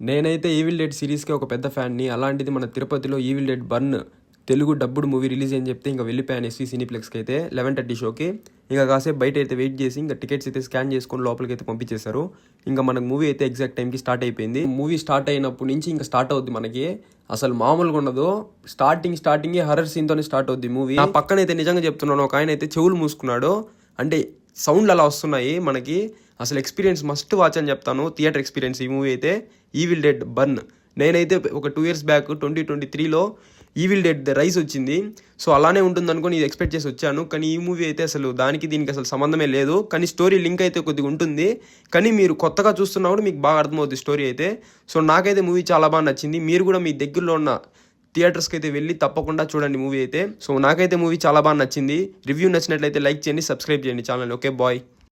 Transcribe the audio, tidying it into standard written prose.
నేనైతే evil dead సిరీస్కి ఒక పెద్ద ఫ్యాన్ని. అలాంటిది మన తిరుపతిలో evil dead burn Telugu డబ్బుడు movie release అని చెప్తే ఇంకా వెళ్ళిపోయాను ఎస్వి సినీప్లెక్స్కి అయితే 11:30 షోకి. ఇంకా కాసేపు బయట అయితే వెయిట్ చేసి ఇంకా టికెట్స్ అయితే స్కాన్ చేసుకొని లోపలికి అయితే పంపించేశారు. ఇంకా మనకు మూవీ అయితే ఎగ్జాక్ట్ టైంకి స్టార్ట్ అయిపోయింది. మూవీ స్టార్ట్ అయినప్పటి నుంచి ఇంకా స్టార్ట్ అవుద్ది మనకి. అసలు మామూలుగా ఉండదు. స్టార్టింగ్ హర్రర్ సీన్తోనే స్టార్ట్ అవుద్ది మూవీ. నా పక్కన అయితే నిజంగా చెప్తున్నాను, ఒక ఆయన అయితే చెవులు మూసుకున్నాడు. అంటే సౌండ్లు అలా వస్తున్నాయి మనకి. అసలు ఎక్స్పీరియన్స్ మస్ట్ వాచ్ అని చెప్తాను, థియేటర్ ఎక్స్పీరియన్స్ ఈ మూవీ అయితే. ఈవిల్ డెడ్ బర్న్ నేనైతే ఒక 2 years బ్యాక్ 2023లో ఈవిల్ డెడ్ ద రైస్ వచ్చింది. సో అలానే ఉంటుంది అనుకోని ఇది ఎక్స్పెక్ట్ చేసి వచ్చాను. కానీ ఈ మూవీ అయితే అసలు దీనికి అసలు సంబంధమే లేదు. కానీ స్టోరీ లింక్ అయితే కొద్దిగా ఉంటుంది. కానీ మీరు కొత్తగా చూస్తున్నా కూడా మీకు బాగా అర్థమవుతుంది స్టోరీ అయితే. సో నాకైతే మూవీ చాలా బాగా నచ్చింది. మీరు కూడా మీ దగ్గరలో ఉన్న థియేటర్స్కి అయితే వెళ్ళి తప్పకుండా చూడండి మూవీ అయితే. సో నాకైతే మూవీ చాలా బాగా నచ్చింది. రివ్యూ నచ్చినట్లయితే లైక్ చేయండి, సబ్స్క్రైబ్ చేయండి ఛానల్. Okay bye.